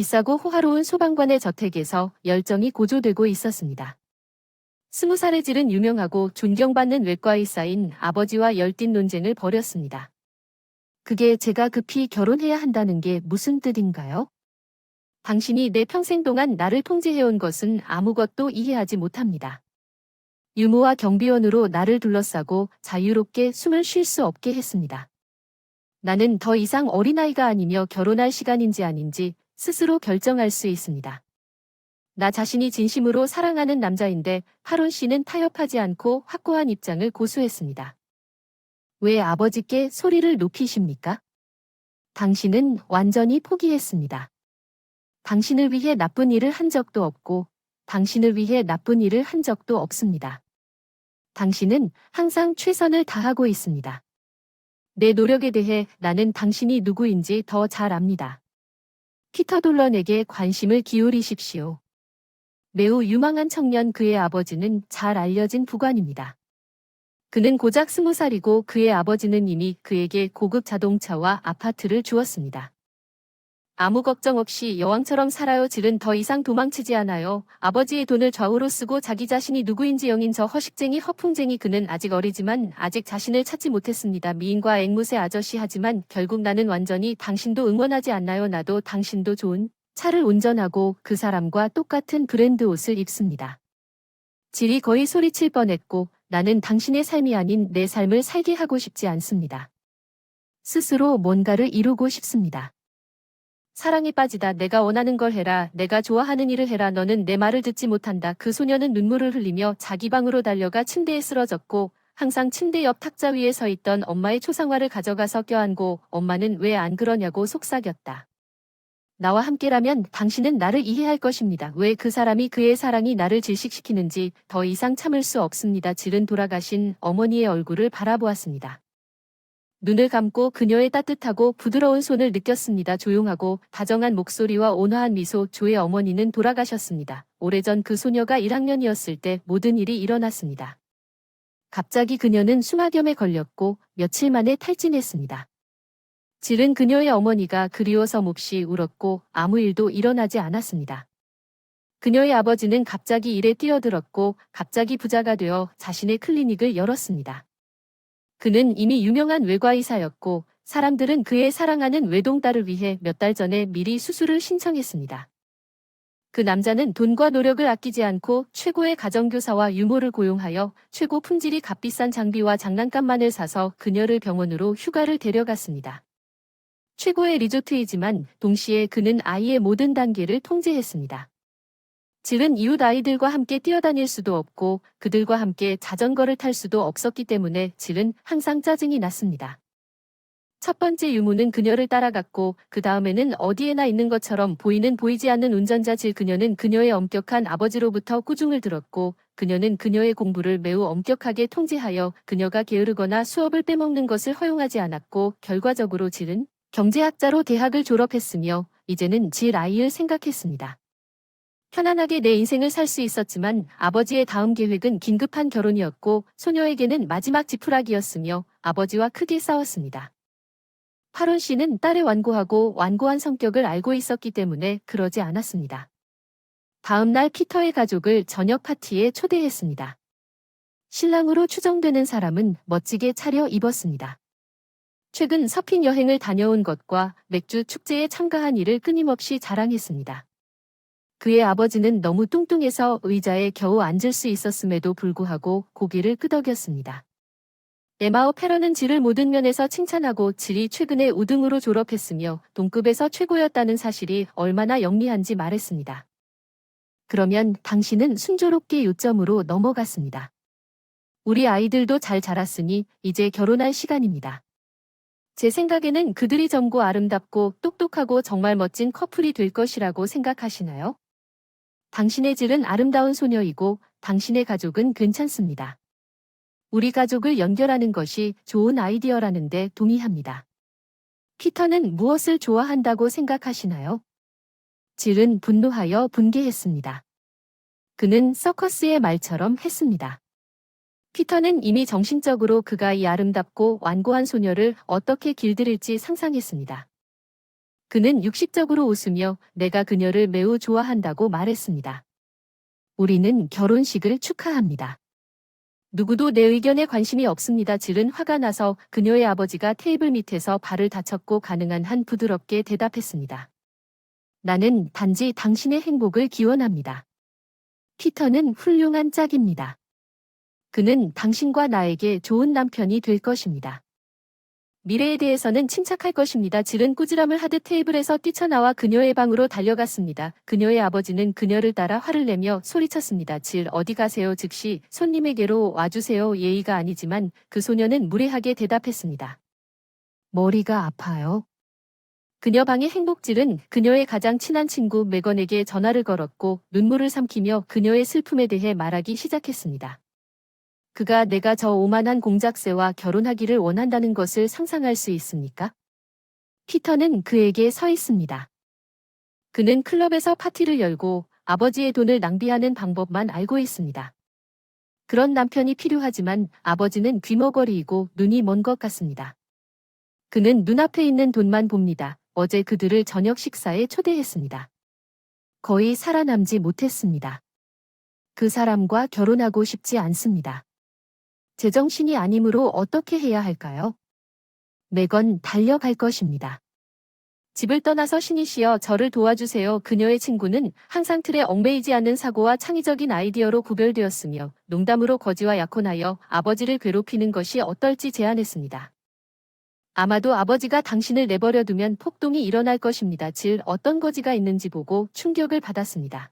비싸고 호화로운 소방관의 저택에서 열정이 고조되고 있었습니다. 20살의 질은 유명하고 존경받는 외과에 쌓인 아버지와 열띤 논쟁을 벌였습니다. 그게 제가 급히 결혼해야 한다는 게 무슨 뜻인가요? 당신이 내 평생 동안 나를 통제해온 것은 아무것도 이해하지 못합니다. 유모와 경비원으로 나를 둘러싸고 자유롭게 숨을 쉴 수 없게 했습니다. 나는 더 이상 어린아이가 아니며 결혼할 시간인지 아닌지 스스로 결정할 수 있습니다. 나 자신이 진심으로 사랑하는 남자인데 하론 씨는 타협하지 않고 확고한 입장을 고수했습니다. 왜 아버지께 소리를 높이십니까? 당신은 완전히 포기했습니다. 당신을 위해 나쁜 일을 한 적도 없고 당신을 위해 나쁜 일을 한 적도 없습니다. 당신은 항상 최선을 다하고 있습니다. 내 노력에 대해 나는 당신이 누구인지 더 잘 압니다. 피터 돌런에게 관심을 기울이십시오. 매우 유망한 청년 그의 아버지는 잘 알려진 부관입니다. 그는 고작 20살이고 그의 아버지는 이미 그에게 고급 자동차와 아파트를 주었습니다. 아무 걱정 없이 여왕처럼 살아요. 질은 더 이상 도망치지 않아요. 아버지의 돈을 좌우로 쓰고 자기 자신이 누구인지 영인 저 허식쟁이 허풍쟁이. 그는 아직 어리지만 아직 자신을 찾지 못했습니다. 미인과 앵무새 아저씨. 하지만 결국 나는 완전히 당신도 응원하지 않나요? 나도 당신도 좋은 차를 운전하고 그 사람과 똑같은 브랜드 옷을 입습니다. 질이 거의 소리칠 뻔했고 나는 당신의 삶이 아닌 내 삶을 살게 하고 싶지 않습니다. 스스로 뭔가를 이루고 싶습니다. 사랑에 빠지다. 내가 원하는 걸 해라. 내가 좋아하는 일을 해라. 너는 내 말을 듣지 못한다. 그 소녀는 눈물을 흘리며 자기 방으로 달려가 침대에 쓰러졌고 항상 침대 옆 탁자 위에 서 있던 엄마의 초상화를 가져가서 껴안고 엄마는 왜 안 그러냐고 속삭였다. 나와 함께라면 당신은 나를 이해할 것입니다. 왜 그 사람이 그의 사랑이 나를 질식시키는지 더 이상 참을 수 없습니다. 질은 돌아가신 어머니의 얼굴을 바라보았습니다. 눈을 감고 그녀의 따뜻하고 부드러운 손을 느꼈습니다. 조용하고 다정한 목소리와 온화한 미소. 조의 어머니는 돌아가셨습니다. 오래전 그 소녀가 1학년이었을 때 모든 일이 일어났습니다. 갑자기 그녀는 숭아염에 걸렸고 며칠 만에 탈진했습니다. 질은 그녀의 어머니가 그리워서 몹시 울었고 아무 일도 일어나지 않았습니다. 그녀의 아버지는 갑자기 일에 뛰어들었고 갑자기 부자가 되어 자신의 클리닉을 열었습니다. 그는 이미 유명한 외과의사였고 사람들은 그의 사랑하는 외동딸을 위해 몇 달 전에 미리 수술을 신청했습니다. 그 남자는 돈과 노력을 아끼지 않고 최고의 가정교사와 유모를 고용하여 최고 품질이 값비싼 장비와 장난감만을 사서 그녀를 병원으로 휴가를 데려갔습니다. 최고의 리조트이지만 동시에 그는 아이의 모든 단계를 통제했습니다. 질은 이웃 아이들과 함께 뛰어다닐 수도 없고 그들과 함께 자전거를 탈 수도 없었기 때문에 질은 항상 짜증이 났습니다. 첫 번째 유모는 그녀를 따라갔고 그 다음에는 어디에나 있는 것처럼 보이는 보이지 않는 운전자. 질 그녀는 그녀의 엄격한 아버지로부터 꾸중을 들었고 그녀는 그녀의 공부를 매우 엄격하게 통제하여 그녀가 게으르거나 수업을 빼먹는 것을 허용하지 않았고 결과적으로 질은 경제학자로 대학을 졸업했으며 이제는 질 아이를 생각했습니다. 편안하게 내 인생을 살 수 있었지만 아버지의 다음 계획은 긴급한 결혼이었고 소녀에게는 마지막 지푸라기였으며 아버지와 크게 싸웠습니다. 하론 씨는 딸의 완고하고 완고한 성격을 알고 있었기 때문에 그러지 않았습니다. 다음 날 피터의 가족을 저녁 파티에 초대했습니다. 신랑으로 추정되는 사람은 멋지게 차려 입었습니다. 최근 서핑 여행을 다녀온 것과 맥주 축제에 참가한 일을 끊임없이 자랑했습니다. 그의 아버지는 너무 뚱뚱해서 의자에 겨우 앉을 수 있었음에도 불구하고 고개를 끄덕였습니다. 에마오 페런은 질을 모든 면에서 칭찬하고 질이 최근에 우등으로 졸업했으며 동급에서 최고였다는 사실이 얼마나 영리한지 말했습니다. 그러면 당신은 순조롭게 요점으로 넘어갔습니다. 우리 아이들도 잘 자랐으니 이제 결혼할 시간입니다. 제 생각에는 그들이 젊고 아름답고 똑똑하고 정말 멋진 커플이 될 것이라고 생각하시나요? 당신의 질은 아름다운 소녀이고 당신의 가족은 괜찮습니다. 우리 가족을 연결하는 것이 좋은 아이디어라는데 동의합니다. 피터는 무엇을 좋아한다고 생각하시나요? 질은 분노하여 분개했습니다. 그는 서커스의 말처럼 했습니다. 피터는 이미 정신적으로 그가 이 아름답고 완고한 소녀를 어떻게 길들일지 상상했습니다. 그는 육식적으로 웃으며 내가 그녀를 매우 좋아한다고 말했습니다. 우리는 결혼식을 축하합니다. 누구도 내 의견에 관심이 없습니다. 질은 화가 나서 그녀의 아버지가 테이블 밑에서 발을 다쳤고 가능한 한 부드럽게 대답했습니다. 나는 단지 당신의 행복을 기원합니다. 피터는 훌륭한 짝입니다. 그는 당신과 나에게 좋은 남편이 될 것입니다. 미래에 대해서는 침착할 것입니다. 질은 꾸지람을 하듯 테이블에서 뛰쳐나와 그녀의 방으로 달려갔습니다. 그녀의 아버지는 그녀를 따라 화를 내며 소리쳤습니다. 질 어디 가세요? 즉시 손님에게로 와주세요. 예의가 아니지만 그 소녀는 무례하게 대답했습니다. 머리가 아파요. 그녀 방의 행복질은 그녀의 가장 친한 친구 메건에게 전화를 걸었고 눈물을 삼키며 그녀의 슬픔에 대해 말하기 시작했습니다. 그가 내가 저 오만한 공작새와 결혼하기를 원한다는 것을 상상할 수 있습니까? 피터는 그에게 서 있습니다. 그는 클럽에서 파티를 열고 아버지의 돈을 낭비하는 방법만 알고 있습니다. 그런 남편이 필요하지만 아버지는 귀머거리이고 눈이 먼 것 같습니다. 그는 눈앞에 있는 돈만 봅니다. 어제 그들을 저녁 식사에 초대했습니다. 거의 살아남지 못했습니다. 그 사람과 결혼하고 싶지 않습니다. 제정신이 아니므로 어떻게 해야 할까요? 매건 달려갈 것입니다. 집을 떠나서 신이시여 저를 도와주세요. 그녀의 친구는 항상 틀에 얽매이지 않는 사고와 창의적인 아이디어로 구별되었으며 농담으로 거지와 약혼하여 아버지를 괴롭히는 것이 어떨지 제안했습니다. 아마도 아버지가 당신을 내버려 두면 폭동이 일어날 것입니다. 질 어떤 거지가 있는지 보고 충격을 받았습니다.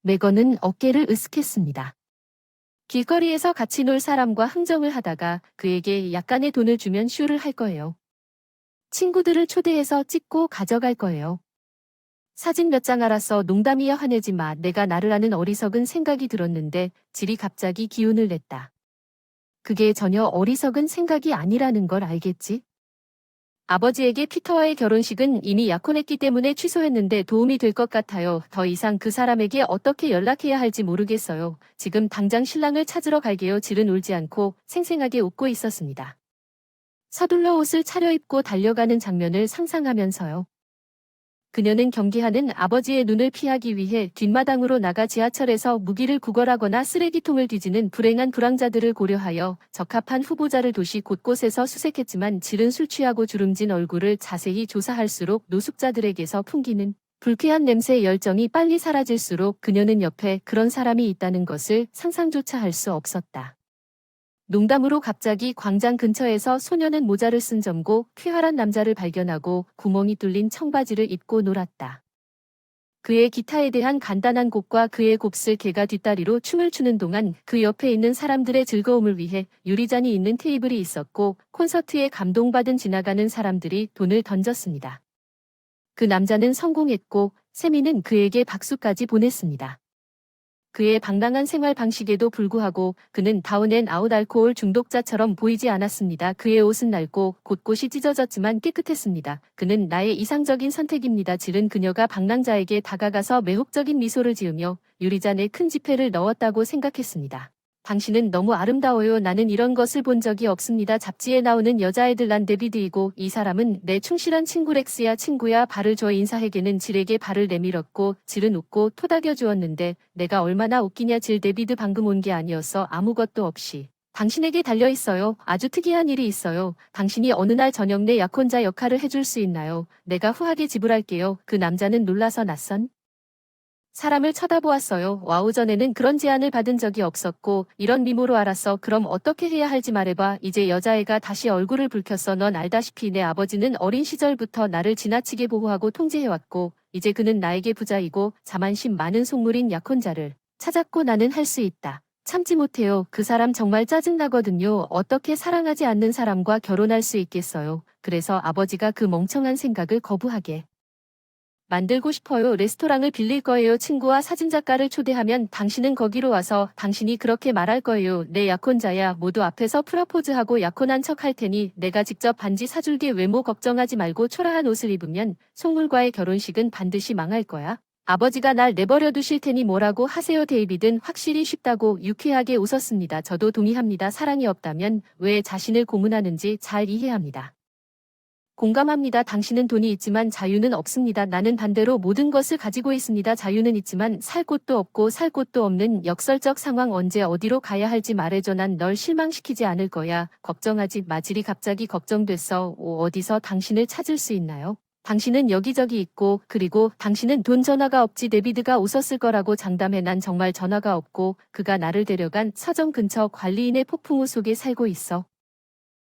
매건은 어깨를 으쓱했습니다. 길거리에서 같이 놀 사람과 흥정을 하다가 그에게 약간의 돈을 주면 쇼를 할 거예요. 친구들을 초대해서 찍고 가져갈 거예요. 사진 몇 장 알았어. 농담이야. 화내지 마. 내가 나를 아는 어리석은 생각이 들었는데 질이 갑자기 기운을 냈다. 그게 전혀 어리석은 생각이 아니라는 걸 알겠지? 아버지에게 피터와의 결혼식은 이미 약혼했기 때문에 취소했는데 도움이 될 것 같아요. 더 이상 그 사람에게 어떻게 연락해야 할지 모르겠어요. 지금 당장 신랑을 찾으러 갈게요. 질은 울지 않고 생생하게 웃고 있었습니다. 서둘러 옷을 차려입고 달려가는 장면을 상상하면서요. 그녀는 경계하는 아버지의 눈을 피하기 위해 뒷마당으로 나가 지하철에서 무기를 구걸하거나 쓰레기통을 뒤지는 불행한 불황자들을 고려하여 적합한 후보자를 도시 곳곳에서 수색했지만 질은 술 취하고 주름진 얼굴을 자세히 조사할수록 노숙자들에게서 풍기는 불쾌한 냄새의 열정이 빨리 사라질수록 그녀는 옆에 그런 사람이 있다는 것을 상상조차 할 수 없었다. 농담으로 갑자기 광장 근처에서 소녀는 모자를 쓴 젊고 쾌활한 남자를 발견하고 구멍이 뚫린 청바지를 입고 놀았다. 그의 기타에 대한 간단한 곡과 그의 곱슬 개가 뒷다리로 춤을 추는 동안 그 옆에 있는 사람들의 즐거움을 위해 유리잔이 있는 테이블이 있었고 콘서트에 감동받은 지나가는 사람들이 돈을 던졌습니다. 그 남자는 성공했고 세미는 그에게 박수까지 보냈습니다. 그의 방랑한 생활 방식에도 불구하고 그는 다운앤아웃 알코올 중독자처럼 보이지 않았습니다. 그의 옷은 낡고 곳곳이 찢어졌지만 깨끗했습니다. 그는 나의 이상적인 선택입니다. 질은 그녀가 방랑자에게 다가가서 매혹적인 미소를 지으며 유리잔에 큰 지폐를 넣었다고 생각했습니다. 당신은 너무 아름다워요. 나는 이런 것을 본 적이 없습니다. 잡지에 나오는 여자애들 난 데비드이고 이 사람은 내 충실한 친구 렉스야. 친구야. 발을 줘. 인사에게는 질에게 발을 내밀었고 질은 웃고 토닥여 주었는데 내가 얼마나 웃기냐. 질 데비드 방금 온 게 아니었어. 아무것도 없이. 당신에게 달려있어요. 아주 특이한 일이 있어요. 당신이 어느 날 저녁 내 약혼자 역할을 해줄 수 있나요? 내가 후하게 지불할게요. 그 남자는 놀라서 낯선 사람을 쳐다보았어요. 와우 전에는 그런 제안을 받은 적이 없었고 이런 미모로 알았어. 그럼 어떻게 해야 할지 말해봐. 이제 여자애가 다시 얼굴을 붉혔어. 넌 알다시피 내 아버지는 어린 시절부터 나를 지나치게 보호하고 통제해왔고 이제 그는 나에게 부자이고 자만심 많은 속물인 약혼자를 찾았고 나는 할 수 있다. 참지 못해요. 그 사람 정말 짜증나거든요. 어떻게 사랑하지 않는 사람과 결혼할 수 있겠어요. 그래서 아버지가 그 멍청한 생각을 거부하게 만들고 싶어요. 레스토랑을 빌릴 거예요. 친구와 사진작가를 초대하면 당신은 거기로 와서 당신이 그렇게 말할 거예요. 내 약혼자야. 모두 앞에서 프러포즈하고 약혼한 척 할 테니 내가 직접 반지 사줄게. 외모 걱정하지 말고 초라한 옷을 입으면 속물과의 결혼식은 반드시 망할 거야. 아버지가 날 내버려 두실 테니 뭐라고 하세요. 데이비드는 확실히 쉽다고 유쾌하게 웃었습니다. 저도 동의합니다. 사랑이 없다면 왜 자신을 고문하는지 잘 이해합니다. 공감합니다. 당신은 돈이 있지만 자유는 없습니다. 나는 반대로 모든 것을 가지고 있습니다. 자유는 있지만 살 곳도 없고 살 곳도 없는 역설적 상황. 언제 어디로 가야 할지 말해줘. 난 널 실망시키지 않을 거야. 걱정하지 마. 질이 갑자기 걱정됐어. 어디서 당신을 찾을 수 있나요? 당신은 여기저기 있고 그리고 당신은 돈 전화가 없지. 데비드가 웃었을 거라고 장담해. 난 정말 전화가 없고 그가 나를 데려간 서점 근처 관리인의 폭풍우 속에 살고 있어.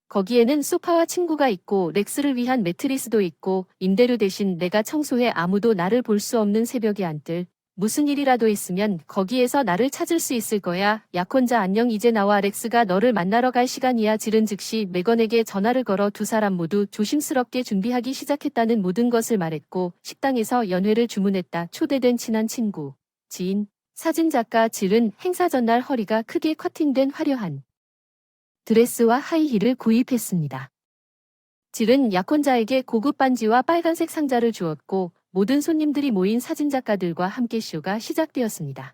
거기에는 소파와 친구가 있고 렉스를 위한 매트리스도 있고 임대료 대신 내가 청소해. 아무도 나를 볼 수 없는 새벽에 안뜰. 무슨 일이라도 있으면 거기에서 나를 찾을 수 있을 거야. 약혼자 안녕. 이제 나와 렉스가 너를 만나러 갈 시간이야. 질은 즉시 메건에게 전화를 걸어 두 사람 모두 조심스럽게 준비하기 시작했다는 모든 것을 말했고 식당에서 연회를 주문했다. 초대된 친한 친구, 지인, 사진작가. 질은 행사 전날 허리가 크게 커팅된 화려한 드레스와 하이힐을 구입했습니다. 질은 약혼자에게 고급 반지와 빨간색 상자를 주었고 모든 손님들이 모인 사진작가들과 함께 쇼가 시작되었습니다.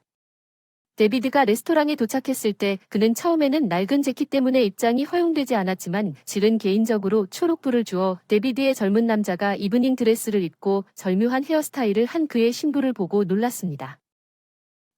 데비드가 레스토랑에 도착했을 때 그는 처음에는 낡은 재킷 때문에 입장이 허용되지 않았지만 질은 개인적으로 초록불을 주어 데비드의 젊은 남자가 이브닝 드레스를 입고 절묘한 헤어스타일을 한 그의 신부를 보고 놀랐습니다.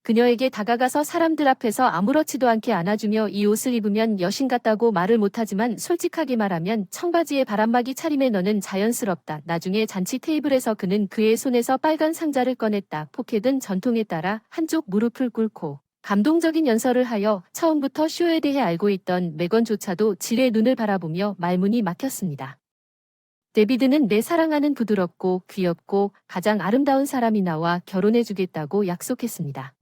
그녀에게 다가가서 사람들 앞에서 아무렇지도 않게 안아주며 이 옷을 입으면 여신 같다고 말을 못하지만 솔직하게 말하면 청바지에 바람막이 차림에 너는 자연스럽다. 나중에 잔치 테이블에서 그는 그의 손에서 빨간 상자를 꺼냈다. 포켓은 전통에 따라 한쪽 무릎을 꿇고 감동적인 연설을 하여 처음부터 쇼에 대해 알고 있던 메건조차도 질의 눈을 바라보며 말문이 막혔습니다. 데비드는 내 사랑하는 부드럽고 귀엽고 가장 아름다운 사람이 나와 결혼해주겠다고 약속했습니다.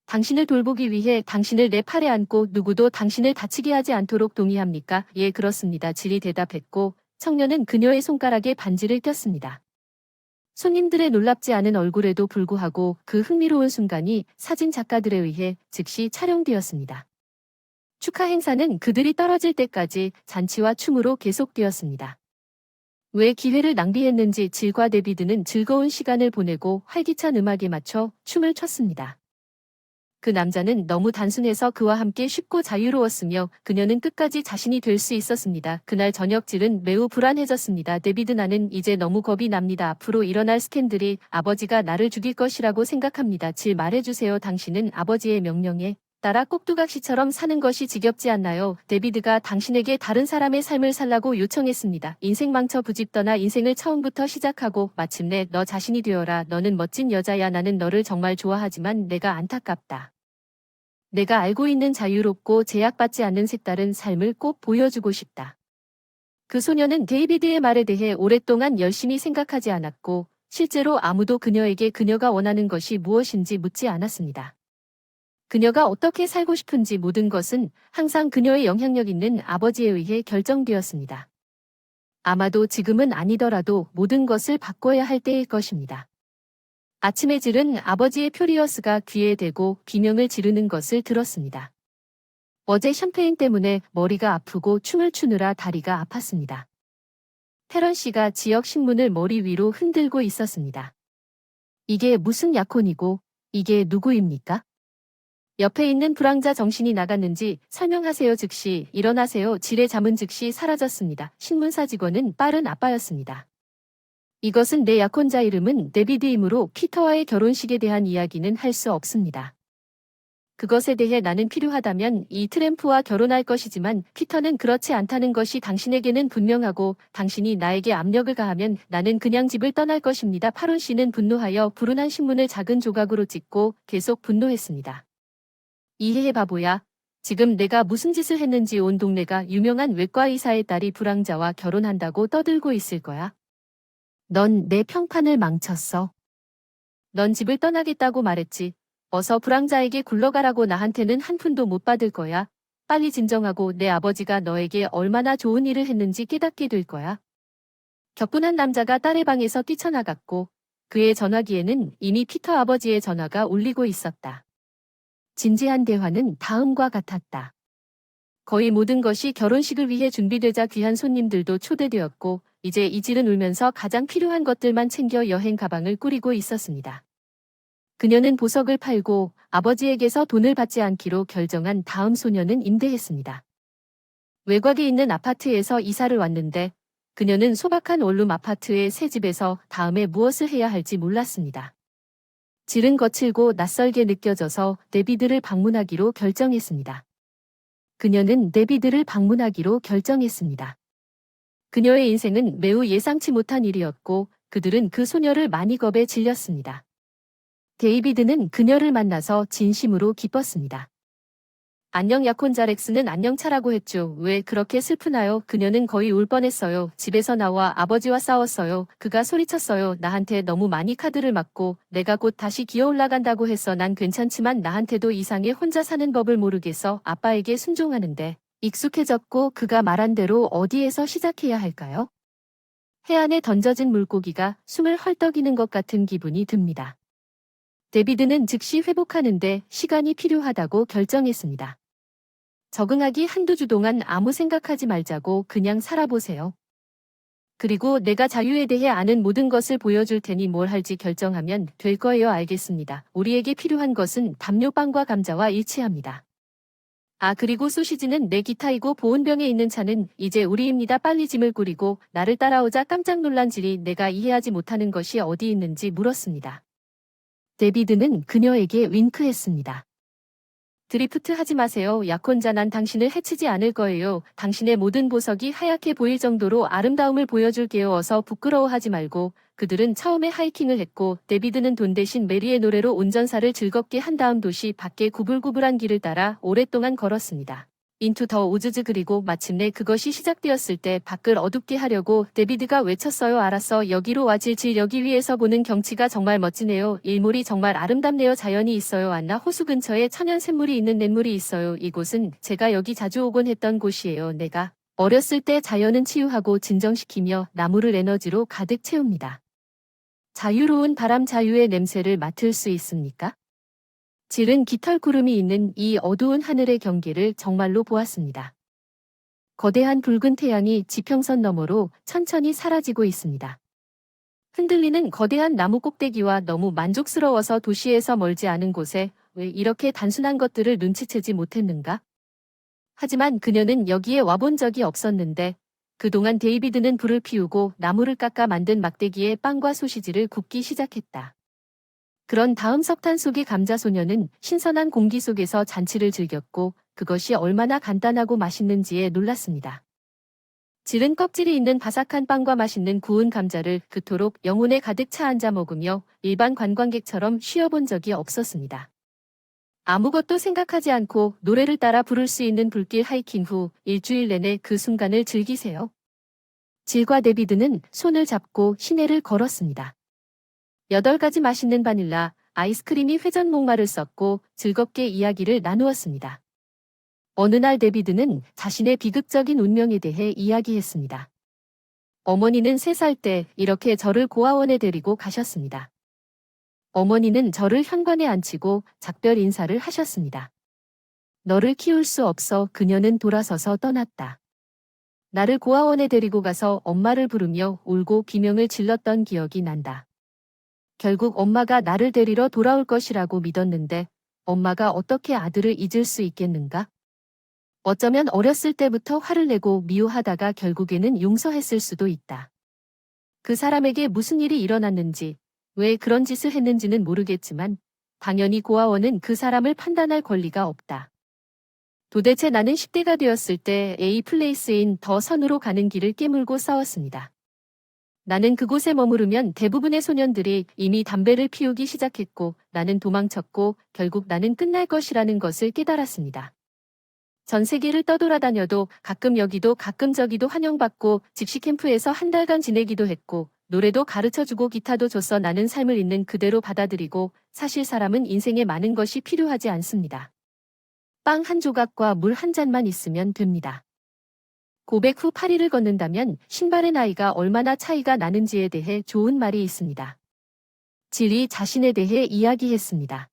당신을 돌보기 위해 당신을 내 팔에 안고 누구도 당신을 다치게 하지 않도록 동의합니까? 예, 그렇습니다. 질이 대답했고 청년은 그녀의 손가락에 반지를 꼈습니다. 손님들의 놀랍지 않은 얼굴에도 불구하고 그 흥미로운 순간이 사진 작가들에 의해 즉시 촬영되었습니다. 축하 행사는 그들이 떨어질 때까지 잔치와 춤으로 계속되었습니다. 왜 기회를 낭비했는지 질과 데비드는 즐거운 시간을 보내고 활기찬 음악에 맞춰 춤을 췄습니다. 그 남자는 너무 단순해서 그와 함께 쉽고 자유로웠으며 그녀는 끝까지 자신이 될 수 있었습니다. 그날 저녁 질은 매우 불안해졌습니다. 데비드, 나는 이제 너무 겁이 납니다. 앞으로 일어날 스캔들이 아버지가 나를 죽일 것이라고 생각합니다. 질, 말해주세요. 당신은 아버지의 명령에 따라 꼭두각시처럼 사는 것이 지겹지 않나요? 데비드가 당신에게 다른 사람의 삶을 살라고 요청했습니다. 인생 망쳐 부집더나 인생을 처음부터 시작하고 마침내 너 자신이 되어라. 너는 멋진 여자야. 나는 너를 정말 좋아하지만 내가 안타깝다. 내가 알고 있는 자유롭고 제약받지 않는 색다른 삶을 꼭 보여주고 싶다. 그 소녀는 데이비드의 말에 대해 오랫동안 열심히 생각하지 않았고 실제로 아무도 그녀에게 그녀가 원하는 것이 무엇인지 묻지 않았습니다. 그녀가 어떻게 살고 싶은지 모든 것은 항상 그녀의 영향력 있는 아버지에 의해 결정되었습니다. 아마도 지금은 아니더라도 모든 것을 바꿔야 할 때일 것입니다. 아침에 질은 아버지의 퓨리어스가 귀에 대고 비명을 지르는 것을 들었습니다. 어제 샴페인 때문에 머리가 아프고 춤을 추느라 다리가 아팠습니다. 테런 씨가 지역 신문을 머리 위로 흔들고 있었습니다. 이게 무슨 약혼이고 이게 누구입니까? 옆에 있는 불황자 정신이 나갔는지 설명하세요. 즉시 일어나세요. 질의 잠은 즉시 사라졌습니다. 신문사 직원은 빠른 아빠였습니다. 이것은 내 약혼자 이름은 데비드이므로 피터와의 결혼식에 대한 이야기는 할 수 없습니다. 그것에 대해 나는 필요하다면 이 트램프와 결혼할 것이지만 피터는 그렇지 않다는 것이 당신에게는 분명하고 당신이 나에게 압력을 가하면 나는 그냥 집을 떠날 것입니다. 파론 씨는 분노하여 불운한 신문을 작은 조각으로 찢고 계속 분노했습니다. 이해해 바보야. 지금 내가 무슨 짓을 했는지 온 동네가 유명한 외과의사의 딸이 불황자와 결혼한다고 떠들고 있을 거야. 넌 내 평판을 망쳤어. 넌 집을 떠나겠다고 말했지. 어서 불황자에게 굴러가라고. 나한테는 한 푼도 못 받을 거야. 빨리 진정하고 내 아버지가 너에게 얼마나 좋은 일을 했는지 깨닫게 될 거야. 격분한 남자가 딸의 방에서 뛰쳐나갔고 그의 전화기에는 이미 피터 아버지의 전화가 울리고 있었다. 진지한 대화는 다음과 같았다. 거의 모든 것이 결혼식을 위해 준비되자 귀한 손님들도 초대되었고 이제 이질은 울면서 가장 필요한 것들만 챙겨 여행 가방을 꾸리고 있었습니다. 그녀는 보석을 팔고 아버지에게서 돈을 받지 않기로 결정한 다음 소녀는 임대했습니다. 외곽에 있는 아파트에서 이사를 왔는데 그녀는 소박한 원룸 아파트의 새 집에서 다음에 무엇을 해야 할지 몰랐습니다. 질은 거칠고 낯설게 느껴져서 데비드를 방문하기로 결정했습니다. 그녀는 데비드를 방문하기로 결정했습니다. 그녀의 인생은 매우 예상치 못한 일이었고 그들은 그 소녀를 많이 겁에 질렸습니다. 데이비드는 그녀를 만나서 진심으로 기뻤습니다. 안녕 약혼자 렉스는 안녕차라고 했죠. 왜 그렇게 슬프나요? 그녀는 거의 울 뻔했어요. 집에서 나와 아버지와 싸웠어요. 그가 소리쳤어요. 나한테 너무 많이 카드를 맞고 내가 곧 다시 기어 올라간다고 했어. 난 괜찮지만 나한테도 이상해. 혼자 사는 법을 모르겠어. 아빠에게 순종하는데 익숙해졌고 그가 말한 대로 어디에서 시작해야 할까요? 해안에 던져진 물고기가 숨을 헐떡이는 것 같은 기분이 듭니다. 데비드는 즉시 회복하는데 시간이 필요하다고 결정했습니다. 적응하기 한두 주 동안 아무 생각하지 말자고 그냥 살아보세요. 그리고 내가 자유에 대해 아는 모든 것을 보여줄 테니 뭘 할지 결정하면 될 거예요. 알겠습니다. 우리에게 필요한 것은 담요빵과 감자와 일치합니다. 아 그리고 소시지는 내 기타이고 보온병에 있는 차는 이제 우리입니다. 빨리 짐을 꾸리고 나를 따라오자. 깜짝 놀란 질이 내가 이해하지 못하는 것이 어디 있는지 물었습니다. 데비드는 그녀에게 윙크했습니다. 드리프트 하지 마세요. 약혼자 난 당신을 해치지 않을 거예요. 당신의 모든 보석이 하얗게 보일 정도로 아름다움을 보여줄게요. 어서 부끄러워하지 말고. 그들은 처음에 하이킹을 했고 데비드는 돈 대신 메리의 노래로 운전사를 즐겁게 한 다음 도시 밖의 구불구불한 길을 따라 오랫동안 걸었습니다. 인투 더 우즈즈 그리고 마침내 그것이 시작되었을 때 밖을 어둡게 하려고 데비드가 외쳤어요. 알았어. 여기로 와. 질질 여기 위에서 보는 경치가 정말 멋지네요. 일몰이 정말 아름답네요. 자연이 있어요. 안나 호수 근처에 천연 샘물이 있는 냇물이 있어요. 이곳은 제가 여기 자주 오곤 했던 곳이에요. 내가 어렸을 때 자연은 치유하고 진정시키며 나무를 에너지로 가득 채웁니다. 자유로운 바람 자유의 냄새를 맡을 수 있습니까? 질은 깃털 구름이 있는 이 어두운 하늘의 경계를 정말로 보았습니다. 거대한 붉은 태양이 지평선 너머로 천천히 사라지고 있습니다. 흔들리는 거대한 나무 꼭대기와 너무 만족스러워서 도시에서 멀지 않은 곳에 왜 이렇게 단순한 것들을 눈치채지 못했는가? 하지만 그녀는 여기에 와본 적이 없었는데 그동안 데이비드는 불을 피우고 나무를 깎아 만든 막대기에 빵과 소시지를 굽기 시작했다. 그런 다음 석탄 속의 감자 소녀는 신선한 공기 속에서 잔치를 즐겼고 그것이 얼마나 간단하고 맛있는지에 놀랐습니다. 질은 껍질이 있는 바삭한 빵과 맛있는 구운 감자를 그토록 영혼에 가득 차 앉아 먹으며 일반 관광객처럼 쉬어본 적이 없었습니다. 아무것도 생각하지 않고 노래를 따라 부를 수 있는 불길 하이킹 후 일주일 내내 그 순간을 즐기세요. 질과 데비드는 손을 잡고 시내를 걸었습니다. 8가지 맛있는 바닐라, 아이스크림이 회전 목마를 썩고 즐겁게 이야기를 나누었습니다. 어느 날 데비드는 자신의 비극적인 운명에 대해 이야기했습니다. 어머니는 3살 때 이렇게 저를 고아원에 데리고 가셨습니다. 어머니는 저를 현관에 앉히고 작별 인사를 하셨습니다. 너를 키울 수 없어. 그녀는 돌아서서 떠났다. 나를 고아원에 데리고 가서 엄마를 부르며 울고 비명을 질렀던 기억이 난다. 결국 엄마가 나를 데리러 돌아올 것이라고 믿었는데 엄마가 어떻게 아들을 잊을 수 있겠는가? 어쩌면 어렸을 때부터 화를 내고 미워하다가 결국에는 용서했을 수도 있다. 그 사람에게 무슨 일이 일어났는지, 왜 그런 짓을 했는지는 모르겠지만 당연히 고아원은 그 사람을 판단할 권리가 없다. 도대체 나는 10대가 되었을 때 A 플레이스인 더 선으로 가는 길을 깨물고 싸웠습니다. 나는 그곳에 머무르면 대부분의 소년들이 이미 담배를 피우기 시작했고 나는 도망쳤고 결국 나는 끝날 것이라는 것을 깨달았습니다. 전 세계를 떠돌아다녀도 가끔 여기도 가끔 저기도 환영받고 집시 캠프에서 한 달간 지내기도 했고 노래도 가르쳐주고 기타도 줬어. 나는 삶을 있는 그대로 받아들이고 사실 사람은 인생에 많은 것이 필요하지 않습니다. 빵 한 조각과 물 한 잔만 있으면 됩니다. 고백 후 파리를 걷는다면 신발의 나이가 얼마나 차이가 나는지에 대해 좋은 말이 있습니다. 질이 자신에 대해 이야기했습니다.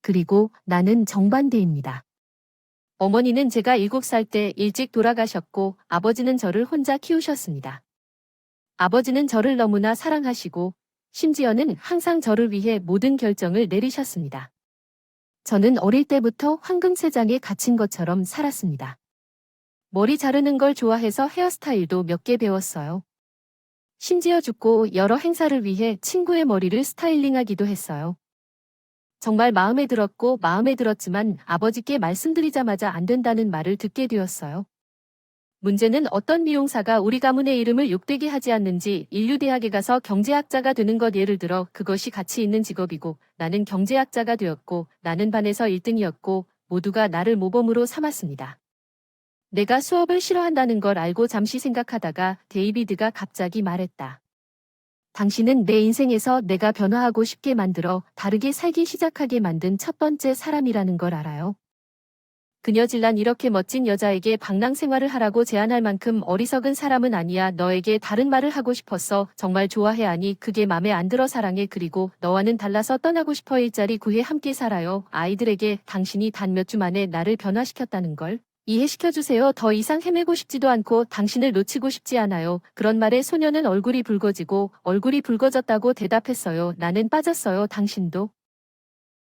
그리고 나는 정반대입니다. 어머니는 제가 7살 때 일찍 돌아가셨고 아버지는 저를 혼자 키우셨습니다. 아버지는 저를 너무나 사랑하시고 심지어는 항상 저를 위해 모든 결정을 내리셨습니다. 저는 어릴 때부터 황금세장에 갇힌 것처럼 살았습니다. 머리 자르는 걸 좋아해서 헤어스타일도 몇 개 배웠어요. 심지어 죽고 여러 행사를 위해 친구의 머리를 스타일링하기도 했어요. 정말 마음에 들었고 마음에 들었지만 아버지께 말씀드리자마자 안 된다는 말을 듣게 되었어요. 문제는 어떤 미용사가 우리 가문의 이름을 욕되게 하지 않는지 인류대학에 가서 경제학자가 되는 것 예를 들어 그것이 가치 있는 직업이고 나는 경제학자가 되었고 나는 반에서 1등이었고 모두가 나를 모범으로 삼았습니다. 내가 수업을 싫어한다는 걸 알고 잠시 생각하다가 데이비드가 갑자기 말했다. 당신은 내 인생에서 내가 변화하고 싶게 만들어 다르게 살기 시작하게 만든 첫 번째 사람이라는 걸 알아요. 그녀질란 이렇게 멋진 여자에게 방랑 생활을 하라고 제안할 만큼 어리석은 사람은 아니야. 너에게 다른 말을 하고 싶었어. 정말 좋아해. 아니 그게 맘에 안 들어. 사랑해. 그리고 너와는 달라서 떠나고 싶어. 일자리 구해 함께 살아요. 아이들에게 당신이 단 몇 주 만에 나를 변화시켰다는 걸 이해시켜주세요. 더 이상 헤매고 싶지도 않고 당신을 놓치고 싶지 않아요. 그런 말에 소녀는 얼굴이 붉어지고 얼굴이 붉어졌다고 대답했어요. 나는 빠졌어요. 당신도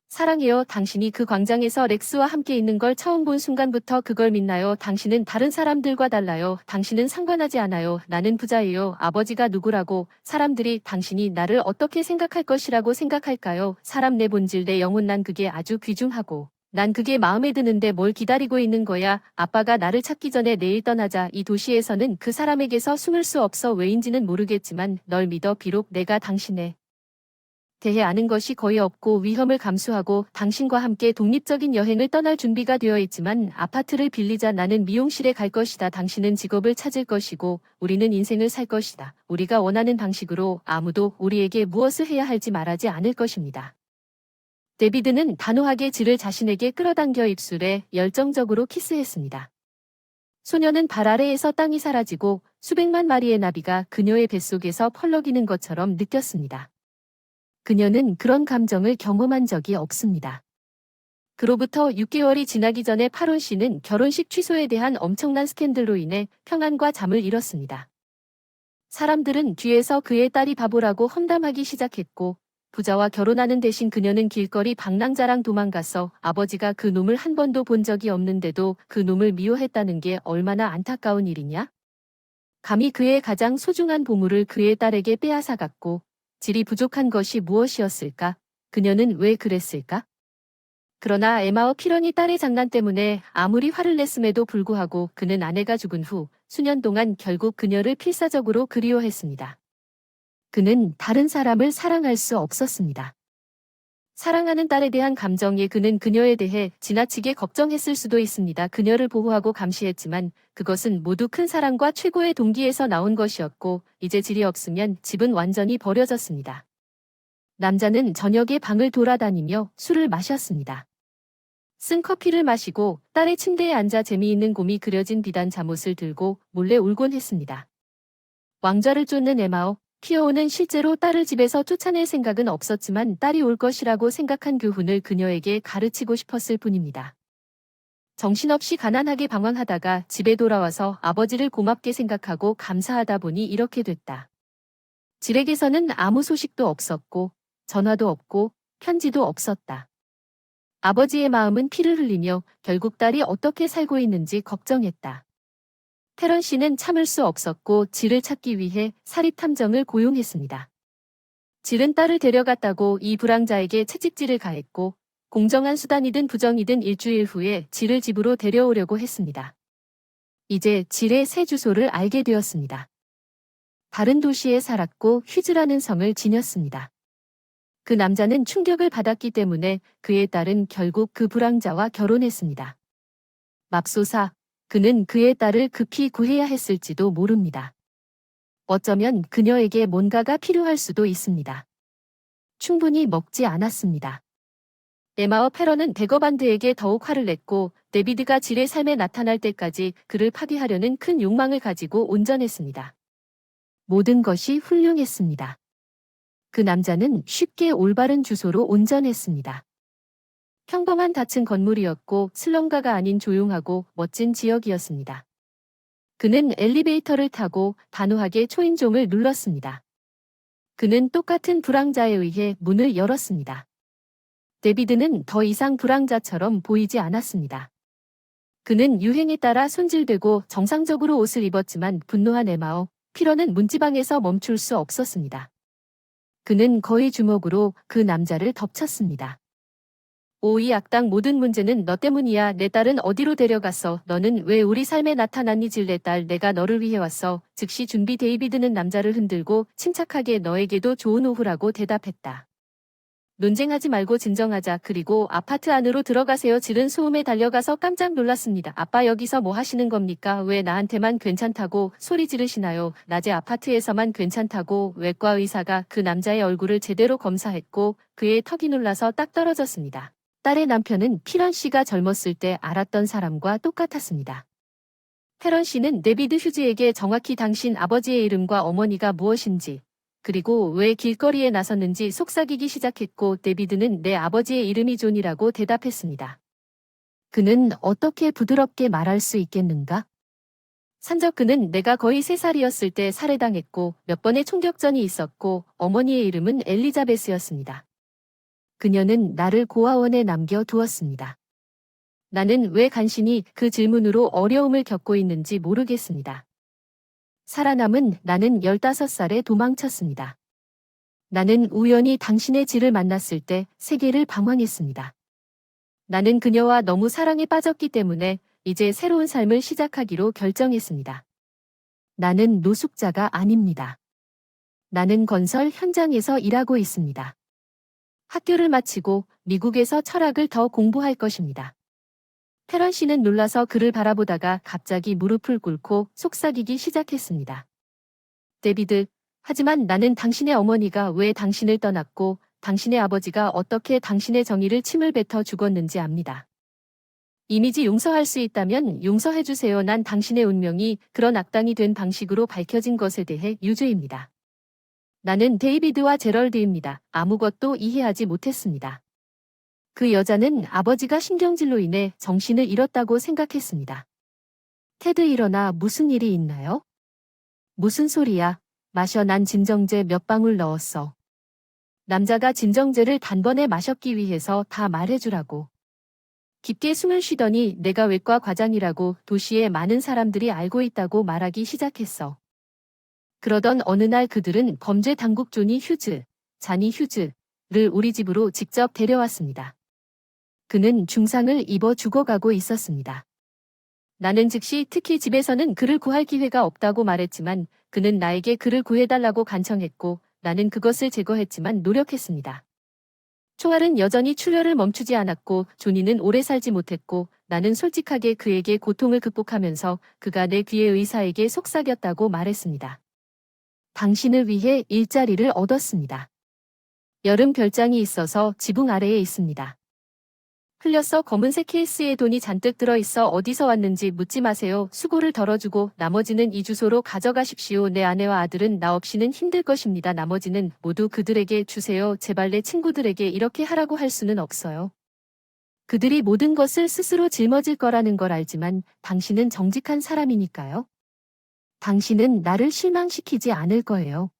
사랑해요. 당신이 그 광장에서 렉스와 함께 있는 걸 처음 본 순간부터 그걸 믿나요? 당신은 다른 사람들과 달라요. 당신은 상관하지 않아요. 나는 부자예요. 아버지가 누구라고 사람들이 당신이 나를 어떻게 생각할 것이라고 생각할까요? 사람 내 본질 내 영혼 난 그게 아주 귀중하고 난 그게 마음에 드는데 뭘 기다리고 있는 거야? 아빠가 나를 찾기 전에 내일 떠나자. 이 도시에서는 그 사람에게서 숨을 수 없어. 왜인지는 모르겠지만 널 믿어. 비록 내가 당신에 대해 아는 것이 거의 없고 위험을 감수하고 당신과 함께 독립적인 여행을 떠날 준비가 되어 있지만 아파트를 빌리자. 나는 미용실에 갈 것이다. 당신은 직업을 찾을 것이고 우리는 인생을 살 것이다. 우리가 원하는 방식으로 아무도 우리에게 무엇을 해야 할지 말하지 않을 것입니다. 데비드는 단호하게 질을 자신에게 끌어당겨 입술에 열정적으로 키스했습니다. 소녀는 발 아래에서 땅이 사라지고 수백만 마리의 나비가 그녀의 뱃속에서 펄럭이는 것처럼 느꼈습니다. 그녀는 그런 감정을 경험한 적이 없습니다. 그로부터 6개월이 지나기 전에 파론 씨는 결혼식 취소에 대한 엄청난 스캔들로 인해 평안과 잠을 잃었습니다. 사람들은 뒤에서 그의 딸이 바보라고 험담하기 시작했고 부자와 결혼하는 대신 그녀는 길거리 방랑자랑 도망가서 아버지가 그 놈을 한 번도 본 적이 없는데도 그 놈을 미워했다는 게 얼마나 안타까운 일이냐? 감히 그의 가장 소중한 보물을 그의 딸에게 빼앗아갔고 질이 부족한 것이 무엇이었을까? 그녀는 왜 그랬을까? 그러나 에마어 피런이 딸의 장난 때문에 아무리 화를 냈음에도 불구하고 그는 아내가 죽은 후 수년 동안 결국 그녀를 필사적으로 그리워했습니다. 그는 다른 사람을 사랑할 수 없었습니다. 사랑하는 딸에 대한 감정에 그는 그녀에 대해 지나치게 걱정했을 수도 있습니다. 그녀를 보호하고 감시했지만 그것은 모두 큰 사랑과 최고의 동기에서 나온 것이었고 이제 질이 없으면 집은 완전히 버려졌습니다. 남자는 저녁에 방을 돌아다니며 술을 마셨습니다. 쓴 커피를 마시고 딸의 침대에 앉아 재미있는 곰이 그려진 비단 잠옷을 들고 몰래 울곤 했습니다. 왕좌를 쫓는 에마오 키오는 실제로 딸을 집에서 쫓아낼 생각은 없었지만 딸이 올 것이라고 생각한 교훈을 그녀에게 가르치고 싶었을 뿐입니다. 정신없이 가난하게 방황하다가 집에 돌아와서 아버지를 고맙게 생각하고 감사하다 보니 이렇게 됐다. 질에게서는 아무 소식도 없었고 전화도 없고 편지도 없었다. 아버지의 마음은 피를 흘리며 결국 딸이 어떻게 살고 있는지 걱정했다. 페런 씨는 참을 수 없었고 질을 찾기 위해 사립탐정을 고용했습니다. 질은 딸을 데려갔다고 이 불황자에게 채찍질을 가했고 공정한 수단이든 부정이든 일주일 후에 질을 집으로 데려오려고 했습니다. 이제 질의 새 주소를 알게 되었습니다. 다른 도시에 살았고 휴즈라는 성을 지녔습니다. 그 남자는 충격을 받았기 때문에 그의 딸은 결국 그 불황자와 결혼했습니다. 맙소사, 그는 그의 딸을 급히 구해야 했을지도 모릅니다. 어쩌면 그녀에게 뭔가가 필요할 수도 있습니다. 충분히 먹지 않았습니다. 에마와 페런은 데거반드에게 더욱 화를 냈고 데비드가 질의 삶에 나타날 때까지 그를 파괴하려는 큰 욕망을 가지고 온전했습니다. 모든 것이 훌륭했습니다. 그 남자는 쉽게 올바른 주소로 온전했습니다. 평범한 닫힌 건물이었고 슬럼가가 아닌 조용하고 멋진 지역이었습니다. 그는 엘리베이터를 타고 단호하게 초인종을 눌렀습니다. 그는 똑같은 불황자에 의해 문을 열었습니다. 데비드는 더 이상 불황자처럼 보이지 않았습니다. 그는 유행에 따라 손질되고 정상적으로 옷을 입었지만 분노한 에마오, 피러는 문지방에서 멈출 수 없었습니다. 그는 거의 주먹으로 그 남자를 덮쳤습니다. 오, 이 악당, 모든 문제는 너 때문이야. 내 딸은 어디로 데려갔어? 너는 왜 우리 삶에 나타났니? 질내 딸, 내가 너를 위해 왔어. 즉시 준비. 데이비드는 남자를 흔들고 침착하게 너에게도 좋은 오후라고 대답했다. 논쟁하지 말고 진정하자. 그리고 아파트 안으로 들어가세요. 지른 소음에 달려가서 깜짝 놀랐습니다. 아빠, 여기서 뭐 하시는 겁니까? 왜 나한테만 괜찮다고 소리 지르시나요? 낮에 아파트에서만 괜찮다고. 외과 의사가 그 남자의 얼굴을 제대로 검사했고 그의 턱이 놀라서 딱 떨어졌습니다. 딸의 남편은 피런 씨가 젊었을 때 알았던 사람과 똑같았습니다. 페런 씨는 데비드 휴즈에게 정확히 당신 아버지의 이름과 어머니가 무엇인지, 그리고 왜 길거리에 나섰는지 속삭이기 시작했고 데비드는 내 아버지의 이름이 존이라고 대답했습니다. 그는 어떻게 부드럽게 말할 수 있겠는가? 산적, 그는 내가 거의 3살이었을 때 살해당했고 몇 번의 총격전이 있었고 어머니의 이름은 엘리자베스였습니다. 그녀는 나를 고아원에 남겨두었습니다. 나는 왜 간신히 그 질문으로 어려움을 겪고 있는지 모르겠습니다. 살아남은 나는 15살에 도망쳤습니다. 나는 우연히 당신의 질을 만났을 때 세계를 방황했습니다. 나는 그녀와 너무 사랑에 빠졌기 때문에 이제 새로운 삶을 시작하기로 결정했습니다. 나는 노숙자가 아닙니다. 나는 건설 현장에서 일하고 있습니다. 학교를 마치고 미국에서 철학을 더 공부할 것입니다. 페런 씨는 놀라서 그를 바라보다가 갑자기 무릎을 꿇고 속삭이기 시작했습니다. 데비드, 하지만 나는 당신의 어머니가 왜 당신을 떠났고 당신의 아버지가 어떻게 당신의 정의를 침을 뱉어 죽었는지 압니다. 이미지 용서할 수 있다면 용서해주세요. 난 당신의 운명이 그런 악당이 된 방식으로 밝혀진 것에 대해 유죄입니다. 나는 데이비드와 제럴드입니다. 아무것도 이해하지 못했습니다. 그 여자는 아버지가 신경질로 인해 정신을 잃었다고 생각했습니다. 테드, 일어나. 무슨 일이 있나요? 무슨 소리야? 마셔. 난 진정제 몇 방울 넣었어. 남자가 진정제를 단번에 마셨기 위해서 다 말해주라고. 깊게 숨을 쉬더니 내가 외과 과장이라고 도시의 많은 사람들이 알고 있다고 말하기 시작했어. 그러던 어느 날 그들은 범죄 당국 조니 휴즈, 자니 휴즈를 우리 집으로 직접 데려왔습니다. 그는 중상을 입어 죽어가고 있었습니다. 나는 즉시 특히 집에서는 그를 구할 기회가 없다고 말했지만 그는 나에게 그를 구해달라고 간청했고 나는 그것을 제거했지만 노력했습니다. 총알은 여전히 출혈을 멈추지 않았고 조니는 오래 살지 못했고 나는 솔직하게 그에게 고통을 극복하면서 그가 내 귀에 의사에게 속삭였다고 말했습니다. 당신을 위해 일자리를 얻었습니다. 여름 별장이 있어서 지붕 아래에 있습니다. 흘렸어. 검은색 케이스에 돈이 잔뜩 들어있어. 어디서 왔는지 묻지 마세요. 수고를 덜어주고 나머지는 이 주소로 가져가십시오. 내 아내와 아들은 나 없이는 힘들 것입니다. 나머지는 모두 그들에게 주세요. 제발 내 친구들에게 이렇게 하라고 할 수는 없어요. 그들이 모든 것을 스스로 짊어질 거라는 걸 알지만 당신은 정직한 사람이니까요. 당신은 나를 실망시키지 않을 거예요.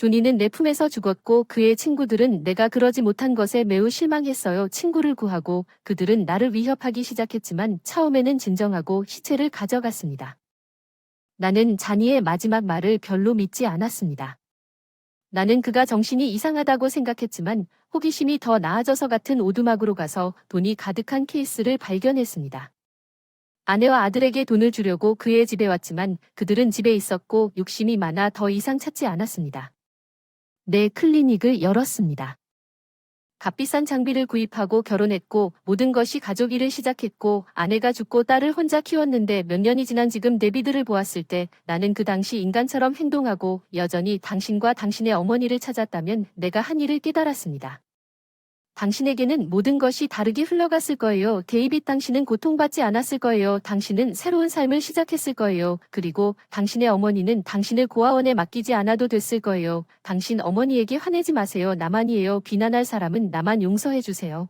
조니는 내 품에서 죽었고 그의 친구들은 내가 그러지 못한 것에 매우 실망했어요. 친구를 구하고 그들은 나를 위협하기 시작했지만 처음에는 진정하고 시체를 가져갔습니다. 나는 자니의 마지막 말을 별로 믿지 않았습니다. 나는 그가 정신이 이상하다고 생각했지만 호기심이 더 나아져서 같은 오두막으로 가서 돈이 가득한 케이스를 발견했습니다. 아내와 아들에게 돈을 주려고 그의 집에 왔지만 그들은 집에 있었고 욕심이 많아 더 이상 찾지 않았습니다. 내 클리닉을 열었습니다. 값비싼 장비를 구입하고 결혼했고 모든 것이 가족 일을 시작했고 아내가 죽고 딸을 혼자 키웠는데 몇 년이 지난 지금 데비드를 보았을 때 나는 그 당시 인간처럼 행동하고 여전히 당신과 당신의 어머니를 찾았다면 내가 한 일을 깨달았습니다. 당신에게는 모든 것이 다르게 흘러갔을 거예요. 데이빗, 당신은 고통받지 않았을 거예요. 당신은 새로운 삶을 시작했을 거예요. 그리고 당신의 어머니는 당신을 고아원에 맡기지 않아도 됐을 거예요. 당신 어머니에게 화내지 마세요. 나만이에요. 비난할 사람은 나만 용서해 주세요.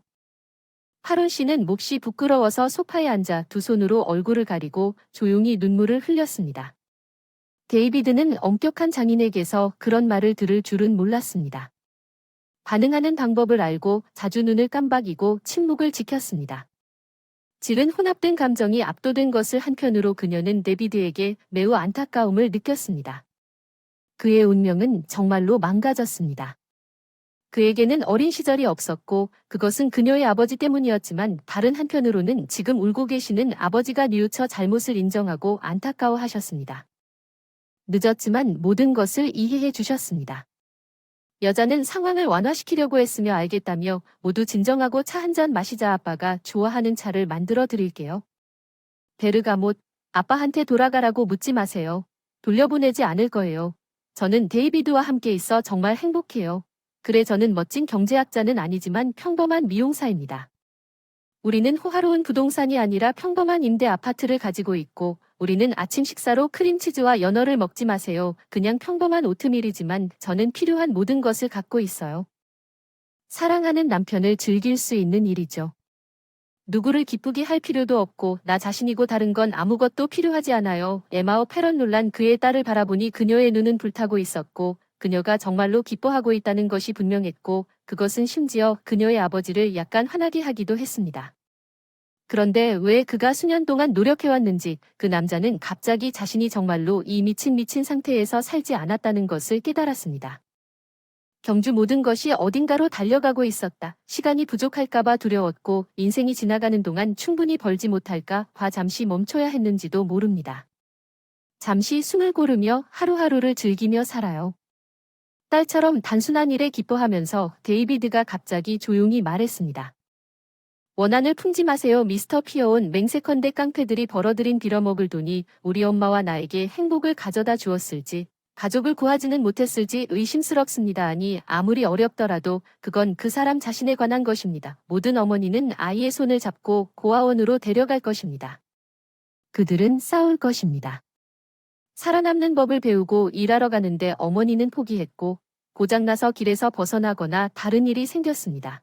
하론 씨는 몹시 부끄러워서 소파에 앉아 두 손으로 얼굴을 가리고 조용히 눈물을 흘렸습니다. 데이비드는 엄격한 장인에게서 그런 말을 들을 줄은 몰랐습니다. 반응하는 방법을 알고 자주 눈을 깜박이고 침묵을 지켰습니다. 질은 혼합된 감정이 압도된 것을 한편으로 그녀는 데비드에게 매우 안타까움을 느꼈습니다. 그의 운명은 정말로 망가졌습니다. 그에게는 어린 시절이 없었고 그것은 그녀의 아버지 때문이었지만 다른 한편으로는 지금 울고 계시는 아버지가 뉘우쳐 잘못을 인정하고 안타까워하셨습니다. 늦었지만 모든 것을 이해해 주셨습니다. 여자는 상황을 완화시키려고 했으며 알겠다며 모두 진정하고 차 한 잔 마시자 아빠가 좋아하는 차를 만들어 드릴게요. 베르가못, 아빠한테 돌아가라고 묻지 마세요. 돌려보내지 않을 거예요. 저는 데이비드와 함께 있어 정말 행복해요. 그래 저는 멋진 경제학자는 아니지만 평범한 미용사입니다. 우리는 호화로운 부동산이 아니라 평범한 임대 아파트를 가지고 있고 우리는 아침 식사로 크림치즈와 연어를 먹지 마세요. 그냥 평범한 오트밀이지만 저는 필요한 모든 것을 갖고 있어요. 사랑하는 남편을 즐길 수 있는 일이죠. 누구를 기쁘게 할 필요도 없고 나 자신이고 다른 건 아무것도 필요하지 않아요. 에마어 페런 놀란 그의 딸을 바라보니 그녀의 눈은 불타고 있었고 그녀가 정말로 기뻐하고 있다는 것이 분명했고 그것은 심지어 그녀의 아버지를 약간 화나게 하기도 했습니다. 그런데 왜 그가 수년 동안 노력해왔는지 그 남자는 갑자기 자신이 정말로 이 미친 상태에서 살지 않았다는 것을 깨달았습니다. 경주 모든 것이 어딘가로 달려가고 있었다. 시간이 부족할까봐 두려웠고 인생이 지나가는 동안 충분히 벌지 못할까 봐 잠시 멈춰야 했는지도 모릅니다. 잠시 숨을 고르며 하루하루를 즐기며 살아요. 딸처럼 단순한 일에 기뻐하면서 데이비드가 갑자기 조용히 말했습니다. 원한을 품지 마세요. 미스터 피어온 맹세컨대 깡패들이 벌어들인 빌어먹을 돈이 우리 엄마와 나에게 행복을 가져다 주었을지 가족을 구하지는 못했을지 의심스럽습니다. 아니 아무리 어렵더라도 그건 그 사람 자신에 관한 것입니다. 모든 어머니는 아이의 손을 잡고 고아원으로 데려갈 것입니다. 그들은 싸울 것입니다. 살아남는 법을 배우고 일하러 가는데 어머니는 포기했고 고장나서 길에서 벗어나거나 다른 일이 생겼습니다.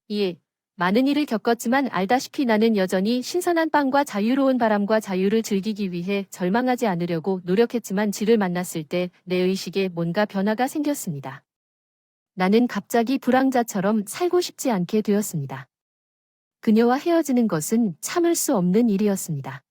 이에 많은 일을 겪었지만 알다시피 나는 여전히 신선한 빵과 자유로운 바람과 자유를 즐기기 위해 절망하지 않으려고 노력했지만 질을 만났을 때 내 의식에 뭔가 변화가 생겼습니다. 나는 갑자기 불황자처럼 살고 싶지 않게 되었습니다. 그녀와 헤어지는 것은 참을 수 없는 일이었습니다.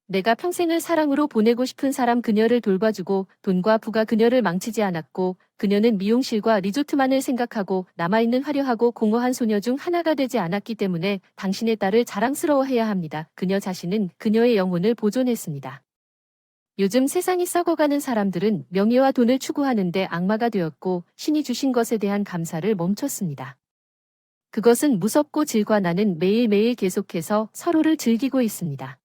내가 평생을 사랑으로 보내고 싶은 사람 그녀를 돌봐주고 돈과 부가 그녀를 망치지 않았고 그녀는 미용실과 리조트만을 생각하고 남아있는 화려하고 공허한 소녀 중 하나가 되지 않았기 때문에 당신의 딸을 자랑스러워해야 합니다. 그녀 자신은 그녀의 영혼을 보존했습니다. 요즘 세상이 썩어가는 사람들은 명예와 돈을 추구하는데 악마가 되었고 신이 주신 것에 대한 감사를 멈췄습니다. 그것은 무섭고 질과 나는 매일매일 계속해서 서로를 즐기고 있습니다.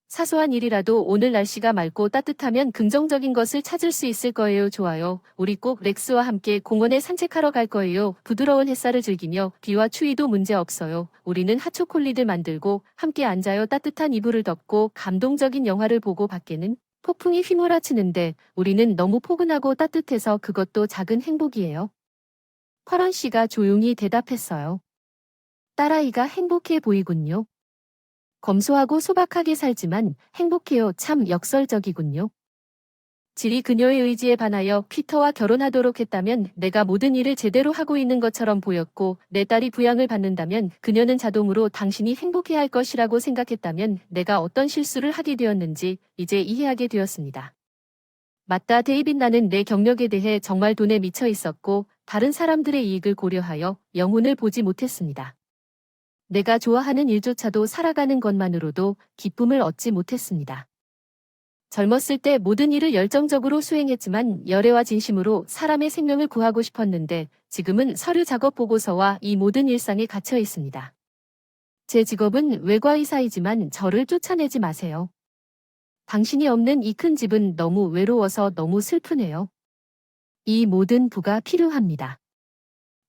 사소한 일이라도 오늘 날씨가 맑고 따뜻하면 긍정적인 것을 찾을 수 있을 거예요. 좋아요. 우리 꼭 렉스와 함께 공원에 산책하러 갈 거예요. 부드러운 햇살을 즐기며 비와 추위도 문제 없어요. 우리는 핫초콜릿을 만들고 함께 앉아요. 따뜻한 이불을 덮고 감동적인 영화를 보고 밖에는 폭풍이 휘몰아치는데 우리는 너무 포근하고 따뜻해서 그것도 작은 행복이에요. 퍼런 씨가 조용히 대답했어요. 딸아이가 행복해 보이군요. 검소하고 소박하게 살지만 행복해요. 참 역설적이군요. 질이 그녀의 의지에 반하여 피터와 결혼하도록 했다면 내가 모든 일을 제대로 하고 있는 것처럼 보였고 내 딸이 부양을 받는다면 그녀는 자동으로 당신이 행복해할 것이라고 생각했다면 내가 어떤 실수를 하게 되었는지 이제 이해하게 되었습니다. 맞다 데이빗 나는 내 경력에 대해 정말 돈에 미쳐 있었고 다른 사람들의 이익을 고려하여 영혼을 보지 못했습니다. 내가 좋아하는 일조차도 살아가는 것만으로도 기쁨을 얻지 못했습니다. 젊었을 때 모든 일을 열정적으로 수행했지만 열애와 진심으로 사람의 생명을 구하고 싶었는데 지금은 서류 작업 보고서와 이 모든 일상에 갇혀 있습니다. 제 직업은 외과의사이지만 저를 쫓아내지 마세요. 당신이 없는 이 큰 집은 너무 외로워서 너무 슬프네요. 이 모든 부가 필요합니다.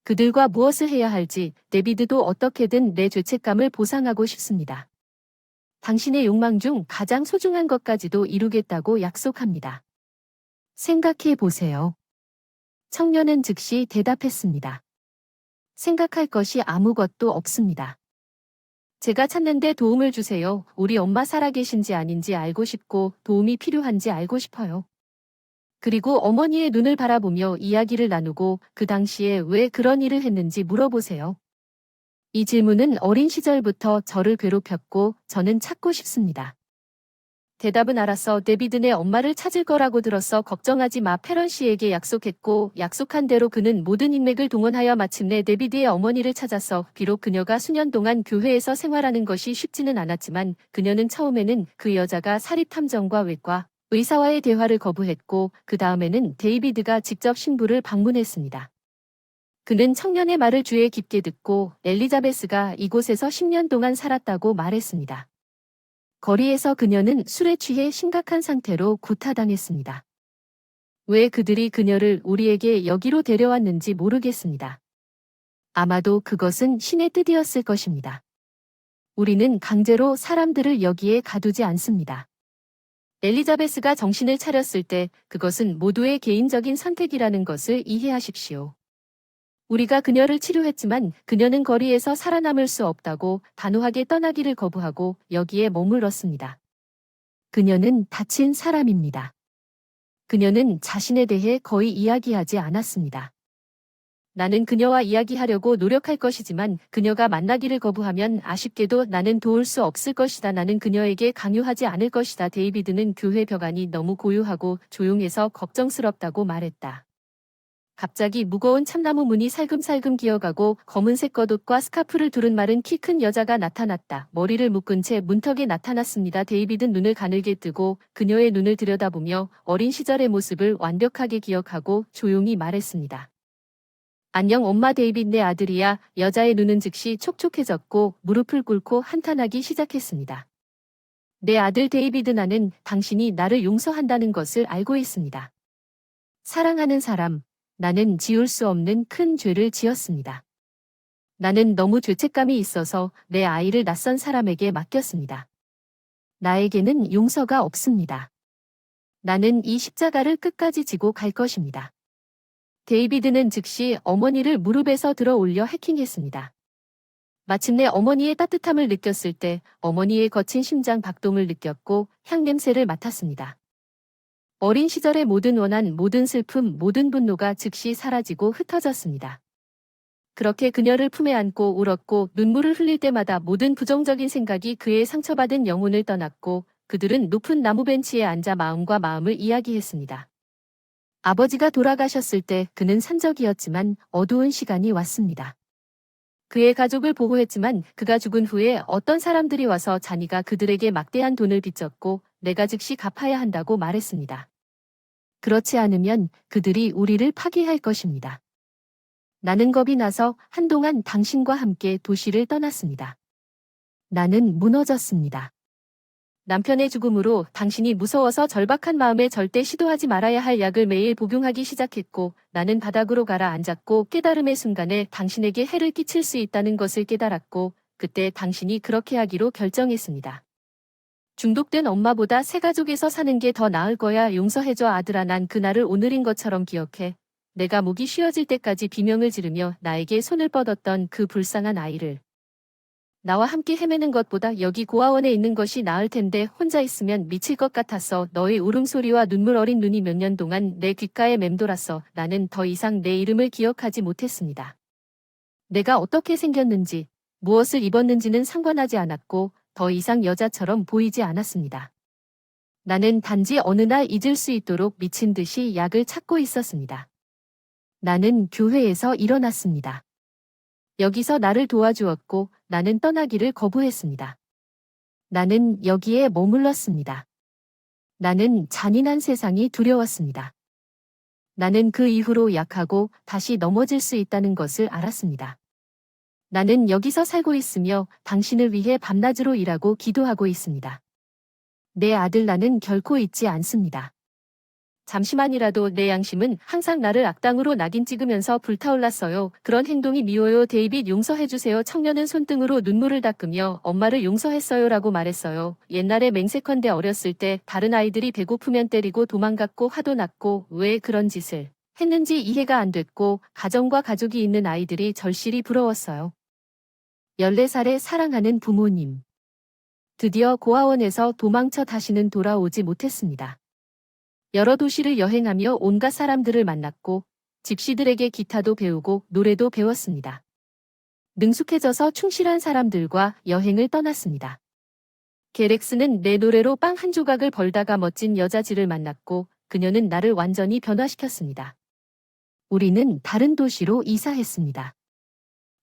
그들과 무엇을 해야 할지 데비드도 어떻게든 내 죄책감을 보상하고 싶습니다. 당신의 욕망 중 가장 소중한 것까지도 이루겠다고 약속합니다. 생각해 보세요. 청년은 즉시 대답했습니다. 생각할 것이 아무것도 없습니다. 제가 찾는데 도움을 주세요. 우리 엄마 살아계신지 아닌지 알고 싶고 도움이 필요한지 알고 싶어요. 그리고 어머니의 눈을 바라보며 이야기를 나누고 그 당시에 왜 그런 일을 했는지 물어보세요. 이 질문은 어린 시절부터 저를 괴롭혔고 저는 찾고 싶습니다. 대답은 알았어. 데비드네 엄마를 찾을 거라고 들었어. 걱정하지 마. 페런 씨에게 약속했고 약속한 대로 그는 모든 인맥을 동원하여 마침내 데비드의 어머니를 찾았어. 비록 그녀가 수년 동안 교회에서 생활하는 것이 쉽지는 않았지만 그녀는 처음에는 그 여자가 사립탐정과 외과 의사와의 대화를 거부했고 그 다음에는 데이비드가 직접 신부를 방문했습니다. 그는 청년의 말을 귀에 깊게 듣고 엘리자베스가 이곳에서 10년 동안 살았다고 말했습니다. 거리에서 그녀는 술에 취해 심각한 상태로 구타당했습니다. 왜 그들이 그녀를 우리에게 여기로 데려왔는지 모르겠습니다. 아마도 그것은 신의 뜻이었을 것입니다. 우리는 강제로 사람들을 여기에 가두지 않습니다. 엘리자베스가 정신을 차렸을 때 그것은 모두의 개인적인 선택이라는 것을 이해하십시오. 우리가 그녀를 치료했지만 그녀는 거리에서 살아남을 수 없다고 단호하게 떠나기를 거부하고 여기에 머물렀습니다. 그녀는 다친 사람입니다. 그녀는 자신에 대해 거의 이야기하지 않았습니다. 나는 그녀와 이야기하려고 노력할 것이지만 그녀가 만나기를 거부하면 아쉽게도 나는 도울 수 없을 것이다. 나는 그녀에게 강요하지 않을 것이다. 데이비드는 교회 벽안이 너무 고요하고 조용해서 걱정스럽다고 말했다. 갑자기 무거운 참나무 문이 살금살금 기어가고 검은색 겉옷과 스카프를 두른 마른 키 큰 여자가 나타났다. 머리를 묶은 채 문턱에 나타났습니다. 데이비드는 눈을 가늘게 뜨고 그녀의 눈을 들여다보며 어린 시절의 모습을 완벽하게 기억하고 조용히 말했습니다. 안녕 엄마. 데이빗 내 아들이야. 여자의 눈은 즉시 촉촉해졌고 무릎을 꿇고 한탄하기 시작했습니다. 내 아들 데이비드, 나는 당신이 나를 용서한다는 것을 알고 있습니다. 사랑하는 사람, 나는 지울 수 없는 큰 죄를 지었습니다. 나는 너무 죄책감이 있어서 내 아이를 낯선 사람에게 맡겼습니다. 나에게는 용서가 없습니다. 나는 이 십자가를 끝까지 지고 갈 것입니다. 데이비드는 즉시 어머니를 무릎에서 들어 올려 해킹했습니다. 마침내 어머니의 따뜻함을 느꼈을 때 어머니의 거친 심장 박동을 느꼈고 향냄새를 맡았습니다. 어린 시절의 모든 원한, 모든 슬픔, 모든 분노가 즉시 사라지고 흩어졌습니다. 그렇게 그녀를 품에 안고 울었고 눈물을 흘릴 때마다 모든 부정적인 생각이 그의 상처받은 영혼을 떠났고 그들은 높은 나무 벤치에 앉아 마음과 마음을 이야기했습니다. 아버지가 돌아가셨을 때 그는 산적이었지만 어두운 시간이 왔습니다. 그의 가족을 보호했지만 그가 죽은 후에 어떤 사람들이 와서 자니가 그들에게 막대한 돈을 빚졌고 내가 즉시 갚아야 한다고 말했습니다. 그렇지 않으면 그들이 우리를 파괴할 것입니다. 나는 겁이 나서 한동안 당신과 함께 도시를 떠났습니다. 나는 무너졌습니다. 남편의 죽음으로 당신이 무서워서 절박한 마음에 절대 시도하지 말아야 할 약을 매일 복용하기 시작했고 나는 바닥으로 가라앉았고 깨달음의 순간에 당신에게 해를 끼칠 수 있다는 것을 깨달았고 그때 당신이 그렇게 하기로 결정했습니다. 중독된 엄마보다 새 가족에서 사는 게 더 나을 거야. 용서해줘 아들아. 난 그날을 오늘인 것처럼 기억해. 내가 목이 쉬어질 때까지 비명을 지르며 나에게 손을 뻗었던 그 불쌍한 아이를. 나와 함께 헤매는 것보다 여기 고아원에 있는 것이 나을 텐데 혼자 있으면 미칠 것 같았어. 너의 울음소리와 눈물 어린 눈이 몇 년 동안 내 귓가에 맴돌았어. 나는 더 이상 내 이름을 기억하지 못했습니다. 내가 어떻게 생겼는지, 무엇을 입었는지는 상관하지 않았고 더 이상 여자처럼 보이지 않았습니다. 나는 단지 어느 날 잊을 수 있도록 미친 듯이 약을 찾고 있었습니다. 나는 교회에서 일어났습니다. 여기서 나를 도와주었고 나는 떠나기를 거부했습니다. 나는 여기에 머물렀습니다. 나는 잔인한 세상이 두려웠습니다. 나는 그 이후로 약하고 다시 넘어질 수 있다는 것을 알았습니다. 나는 여기서 살고 있으며 당신을 위해 밤낮으로 일하고 기도하고 있습니다. 내 아들, 나는 결코 잊지 않습니다. 잠시만이라도 내 양심은 항상 나를 악당으로 낙인 찍으면서 불타올랐어요. 그런 행동이 미워요. 데이빗, 용서해주세요. 청년은 손등으로 눈물을 닦으며 엄마를 용서했어요 라고 말했어요. 옛날에 맹세컨대 어렸을 때 다른 아이들이 배고프면 때리고 도망갔고 화도 났고 왜 그런 짓을 했는지 이해가 안 됐고 가정과 가족이 있는 아이들이 절실히 부러웠어요. 14살의 사랑하는 부모님. 드디어 고아원에서 도망쳐 다시는 돌아오지 못했습니다. 여러 도시를 여행하며 온갖 사람들을 만났고 집시들에게 기타도 배우고 노래도 배웠습니다. 능숙해져서 충실한 사람들과 여행을 떠났습니다. 게렉스는 내 노래로 빵 한 조각을 벌다가 멋진 여자 질을 만났고 그녀는 나를 완전히 변화시켰습니다. 우리는 다른 도시로 이사했습니다.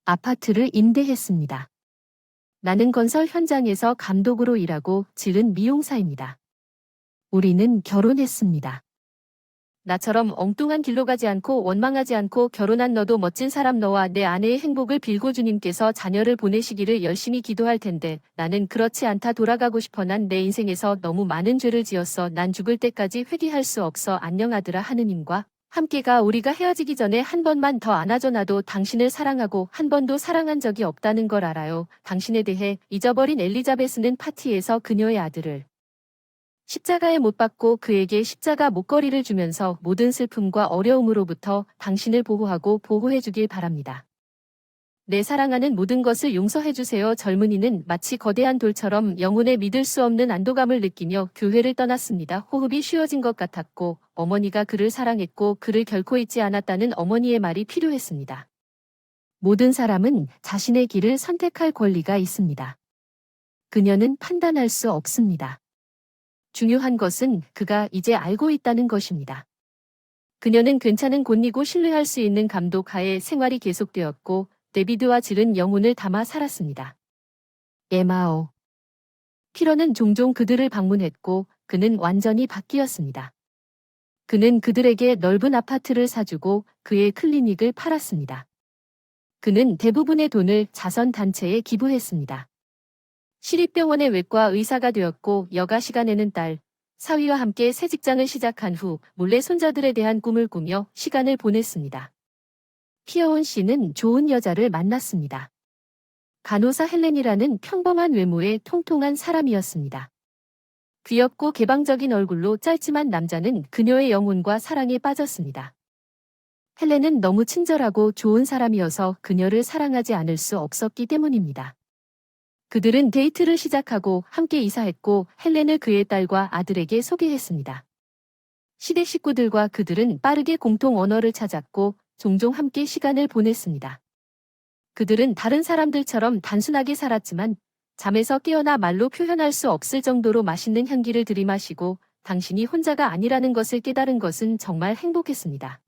아파트를 임대했습니다. 나는 건설 현장에서 감독으로 일하고 질은 미용사입니다. 우리는 결혼했습니다. 나처럼 엉뚱한 길로 가지 않고 원망하지 않고 결혼한 너도 멋진 사람 너와 내 아내의 행복을 빌고 주님께서 자녀를 보내시기를 열심히 기도할 텐데 나는 그렇지 않다 돌아가고 싶어 난 내 인생에서 너무 많은 죄를 지었어 난 죽을 때까지 회개할 수 없어 안녕하더라 하느님과 함께가 우리가 헤어지기 전에 한 번만 더 안아줘 나도 당신을 사랑하고 한 번도 사랑한 적이 없다는 걸 알아요. 당신에 대해 잊어버린 엘리자베스는 파티에서 그녀의 아들을 십자가에 못 박고 그에게 십자가 목걸이를 주면서 모든 슬픔과 어려움으로부터 당신을 보호하고 보호해 주길 바랍니다. 내 사랑하는 모든 것을 용서해 주세요. 젊은이는 마치 거대한 돌처럼 영혼에 믿을 수 없는 안도감을 느끼며 교회를 떠났습니다. 호흡이 쉬워진 것 같았고 어머니가 그를 사랑했고 그를 결코 잊지 않았다는 어머니의 말이 필요했습니다. 모든 사람은 자신의 길을 선택할 권리가 있습니다. 그녀는 판단할 수 없습니다. 중요한 것은 그가 이제 알고 있다는 것입니다. 그녀는 괜찮은 곳이고 신뢰할 수 있는 감독 하에 생활이 계속되었고 데비드와 질은 영혼을 담아 살았습니다. 에마오. 피러는 종종 그들을 방문했고 그는 완전히 바뀌었습니다. 그는 그들에게 넓은 아파트를 사주고 그의 클리닉을 팔았습니다. 그는 대부분의 돈을 자선단체에 기부했습니다. 시립병원의 외과 의사가 되었고 여가 시간에는 딸, 사위와 함께 새 직장을 시작한 후 몰래 손자들에 대한 꿈을 꾸며 시간을 보냈습니다. 피어온 씨는 좋은 여자를 만났습니다. 간호사 헬렌이라는 평범한 외모의 통통한 사람이었습니다. 귀엽고 개방적인 얼굴로 짧지만 남자는 그녀의 영혼과 사랑에 빠졌습니다. 헬렌은 너무 친절하고 좋은 사람이어서 그녀를 사랑하지 않을 수 없었기 때문입니다. 그들은 데이트를 시작하고 함께 이사했고 헬렌을 그의 딸과 아들에게 소개했습니다. 시댁 식구들과 그들은 빠르게 공통 언어를 찾았고 종종 함께 시간을 보냈습니다. 그들은 다른 사람들처럼 단순하게 살았지만 잠에서 깨어나 말로 표현할 수 없을 정도로 맛있는 향기를 들이마시고 당신이 혼자가 아니라는 것을 깨달은 것은 정말 행복했습니다.